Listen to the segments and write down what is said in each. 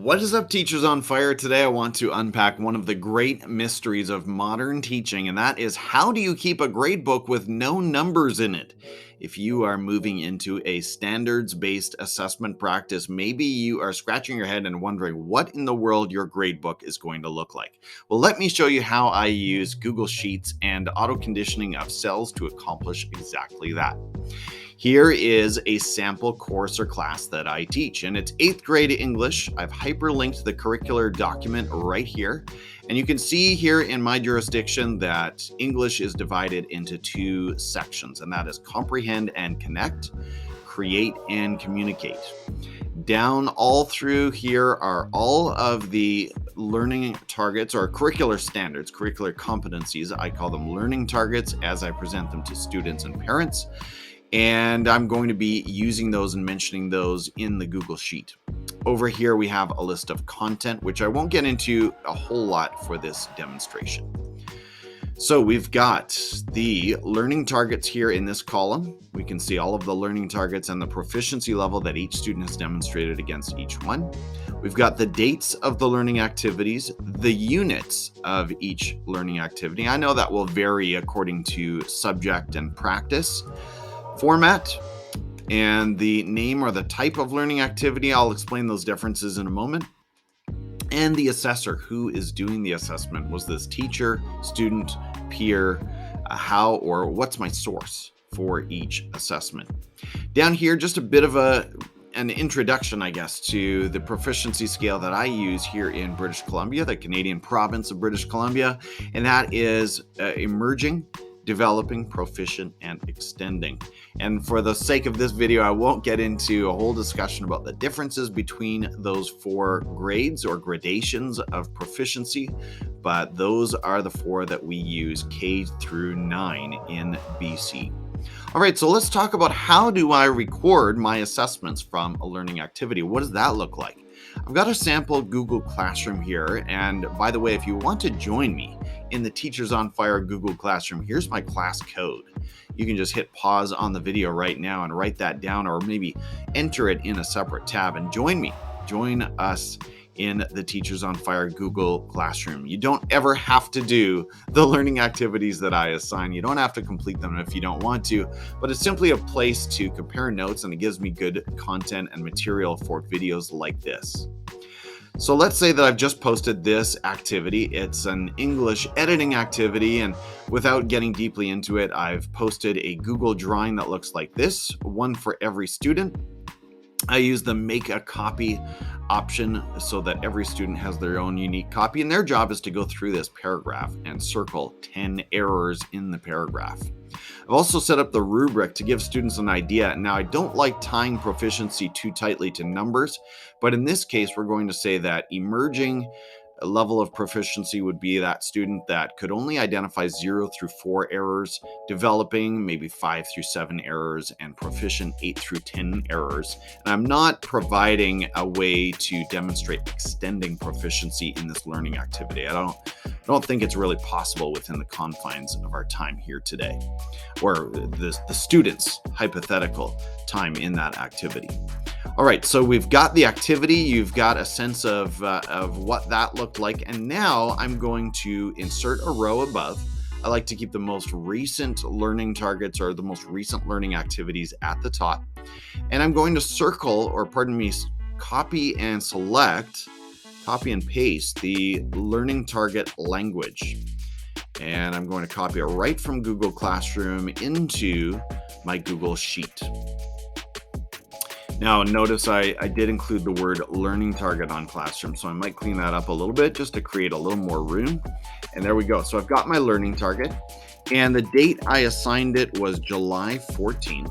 What is up, teachers on fire? Today I want to unpack one of the great mysteries of modern teaching, and that is, how do you keep a grade book with no numbers in it? If you are moving into a standards-based assessment practice, maybe you are scratching your head and wondering what in the world your grade book is going to look like. Well, let me show you how I use Google Sheets and auto-conditioning of cells to accomplish exactly that. Here is a sample course or class that I teach, and it's 8th grade English. I've hyperlinked the curricular document right here, and you can see here in my jurisdiction that English is divided into two sections, and that is comprehend and connect, create and communicate. Down all through here are all of the learning targets or curricular standards, curricular competencies. I call them learning targets as I present them to students and parents. And I'm going to be using those and mentioning those in the Google Sheet. Over here, we have a list of content, which I won't get into a whole lot for this demonstration. So we've got the learning targets here in this column. We can see all of the learning targets and the proficiency level that each student has demonstrated against each one. We've got the dates of the learning activities, the units of each learning activity. I know that will vary according to subject and practice. Format and the name or the type of learning activity. I'll explain those differences in a moment. And the assessor, who is doing the assessment. Was this teacher, student, peer? How or what's my source for each assessment? Down here, just a bit of an introduction, I guess, to the proficiency scale that I use here in British Columbia, the Canadian province of British Columbia, and that is emerging, developing, proficient, and extending. And for the sake of this video, I won't get into a whole discussion about the differences between those four grades or gradations of proficiency, but those are the four that we use K through 9 in BC. All right, so let's talk about, how do I record my assessments from a learning activity? What does that look like? I've got a sample Google Classroom here, and by the way, if you want to join me in the Teachers on Fire Google Classroom, here's my class code. You can just hit pause on the video right now and write that down, or maybe enter it in a separate tab and join me. Join us in the Teachers on Fire Google Classroom. You don't ever have to do the learning activities that I assign. You don't have to complete them if you don't want to, but it's simply a place to compare notes, and it gives me good content and material for videos like this. So let's say that I've just posted this activity. It's an English editing activity, and without getting deeply into it, I've posted a Google drawing that looks like this, one for every student. I use the make a copy option so that every student has their own unique copy, and their job is to go through this paragraph and circle 10 errors in the paragraph. I've also set up the rubric to give students an idea. Now, I don't like tying proficiency too tightly to numbers, but in this case, we're going to say that emerging level of proficiency would be that student that could only identify 0 through 4 errors, developing maybe 5 through 7 errors, and proficient 8 through 10 errors. And I'm not providing a way to demonstrate extending proficiency in this learning activity. I don't think it's really possible within the confines of our time here today, or the students' hypothetical time in that activity. All right, so we've got the activity, you've got a sense of what that looked like, and now I'm going to insert a row above. I like to keep the most recent learning targets or the most recent learning activities at the top, and I'm going to circle, or pardon me, copy and paste the learning target language. And I'm going to copy it right from Google Classroom into my Google Sheet. Now, notice I did include the word learning target on Classroom, so I might clean that up a little bit just to create a little more room. And there we go. So I've got my learning target, and the date I assigned it was July 14.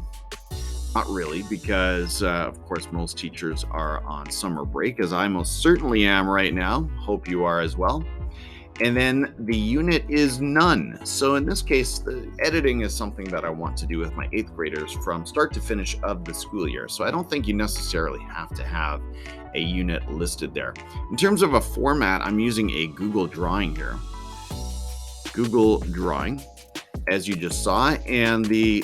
Not really, because of course most teachers are on summer break, as I most certainly am right now. Hope you are as well. And then the unit is none. So in this case, the editing is something that I want to do with my 8th graders from start to finish of the school year. So I don't think you necessarily have to have a unit listed there. In terms of a format, I'm using a Google drawing here. Google drawing, as you just saw, and the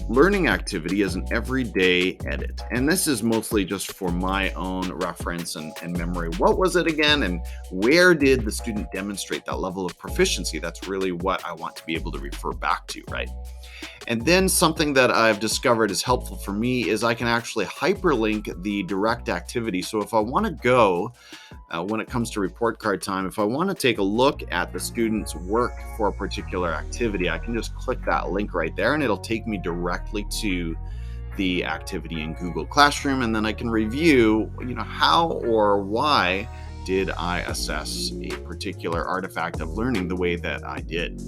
learning activity is an everyday edit. And this is mostly just for my own reference and memory. What was it again? And where did the student demonstrate that level of proficiency? That's really what I want to be able to refer back to, right? And then something that I've discovered is helpful for me is I can actually hyperlink the direct activity. So if I want to go, when it comes to report card time, if I want to take a look at the student's work for a particular activity, I can just click that link right there and it'll take me directly to the activity in Google Classroom. And then I can review, how or why did I assess a particular artifact of learning the way that I did.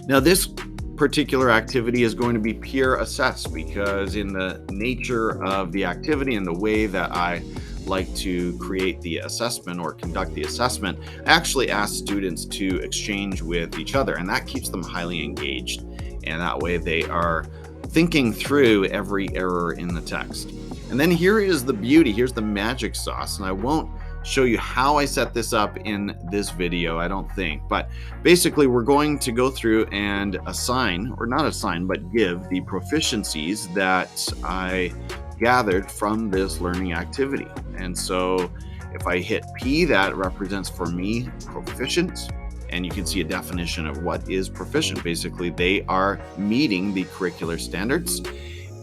Now, this particular activity is going to be peer assessed because in the nature of the activity and the way that I like to create the assessment or conduct the assessment, I actually ask students to exchange with each other, and that keeps them highly engaged. And that way they are thinking through every error in the text. And then here is the beauty, here's the magic sauce, and I won't show you how I set this up in this video, I don't think, but basically we're going to go through and assign, or not assign, but give the proficiencies that I gathered from this learning activity. And so if I hit P, that represents for me proficient, and you can see a definition of what is proficient. Basically, they are meeting the curricular standards.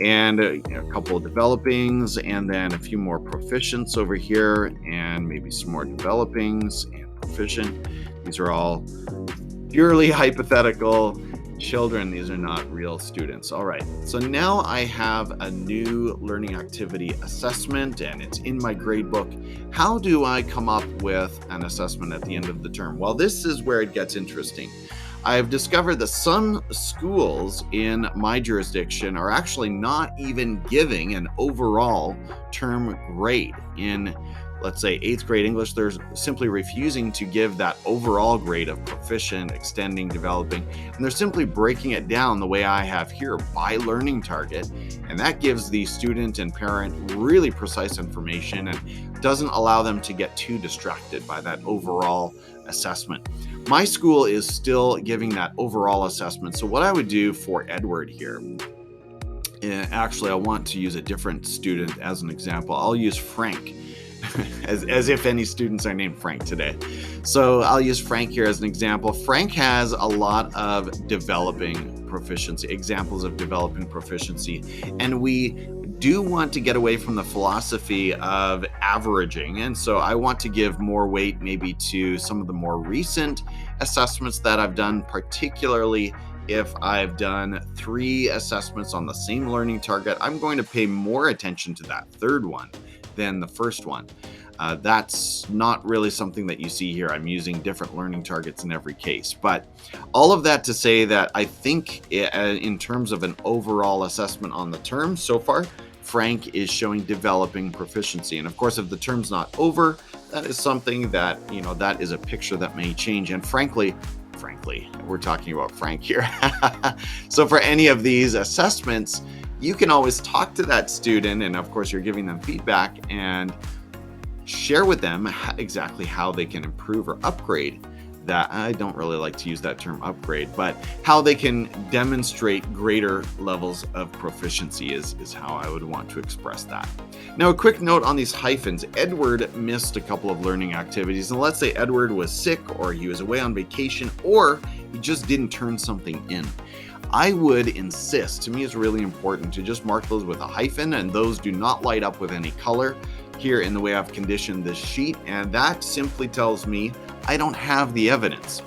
And a couple of developings, and then a few more proficients over here, and maybe some more developings and proficient. These are all purely hypothetical children. These are not real students. All right, so now I have a new learning activity assessment, and it's in my gradebook. How do I come up with an assessment at the end of the term? Well, this is where it gets interesting. I've discovered that some schools in my jurisdiction are actually not even giving an overall term grade. In, let's say, 8th grade English, they're simply refusing to give that overall grade of proficient, extending, developing, and they're simply breaking it down the way I have here by learning target. And that gives the student and parent really precise information and doesn't allow them to get too distracted by that overall assessment. My school is still giving that overall assessment. So what I would do for Edward here, actually I want to use a different student as an example. I'll use Frank, as if any students are named Frank today. So I'll use Frank here as an example. Frank has a lot of developing proficiency, examples of developing proficiency, and we do want to get away from the philosophy of averaging. And so I want to give more weight maybe to some of the more recent assessments that I've done, particularly if I've done 3 assessments on the same learning target. I'm going to pay more attention to that third one than the first one. That's not really something that you see here. I'm using different learning targets in every case. But all of that to say that I think in terms of an overall assessment on the term so far, Frank is showing developing proficiency. And of course, if the term's not over, that is something that, that is a picture that may change. And frankly, we're talking about Frank here. So for any of these assessments, you can always talk to that student, and of course you're giving them feedback, and share with them exactly how they can improve or upgrade that. I don't really like to use that term upgrade, but how they can demonstrate greater levels of proficiency is how I would want to express that. Now, a quick note on these hyphens. Edward missed a couple of learning activities, and let's say Edward was sick, or he was away on vacation, or he just didn't turn something in. I would insist, to me it's really important to just mark those with a hyphen, and those do not light up with any color here in the way I've conditioned this sheet, and that simply tells me I don't have the evidence.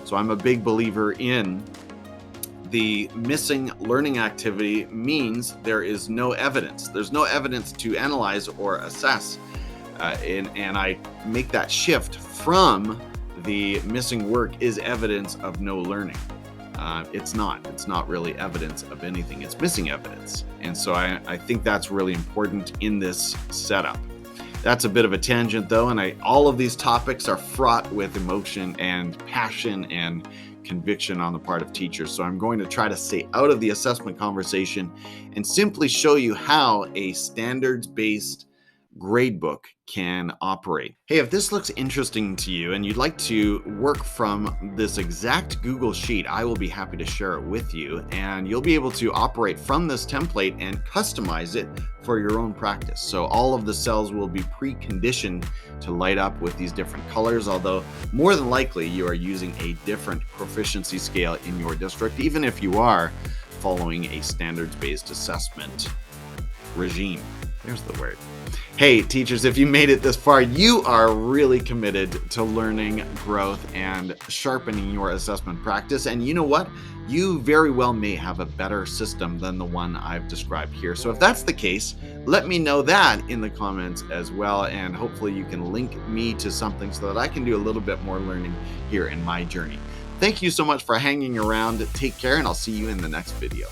So I'm a big believer in the missing learning activity means there is no evidence. There's no evidence to analyze or assess, and I make that shift from the missing work is evidence of no learning. It's not really evidence of anything. It's missing evidence. And so I think that's really important in this setup. That's a bit of a tangent though, and all of these topics are fraught with emotion and passion and conviction on the part of teachers. So I'm going to try to stay out of the assessment conversation and simply show you how a standards-based Gradebook can operate. Hey, if this looks interesting to you and you'd like to work from this exact Google Sheet, I will be happy to share it with you, and you'll be able to operate from this template and customize it for your own practice. So all of the cells will be preconditioned to light up with these different colors, although more than likely you are using a different proficiency scale in your district, even if you are following a standards-based assessment regime. There's the word. Hey, teachers, if you made it this far, you are really committed to learning, growth, and sharpening your assessment practice. And you know what? You very well may have a better system than the one I've described here. So if that's the case, let me know that in the comments as well. And hopefully you can link me to something so that I can do a little bit more learning here in my journey. Thank you so much for hanging around. Take care, and I'll see you in the next video.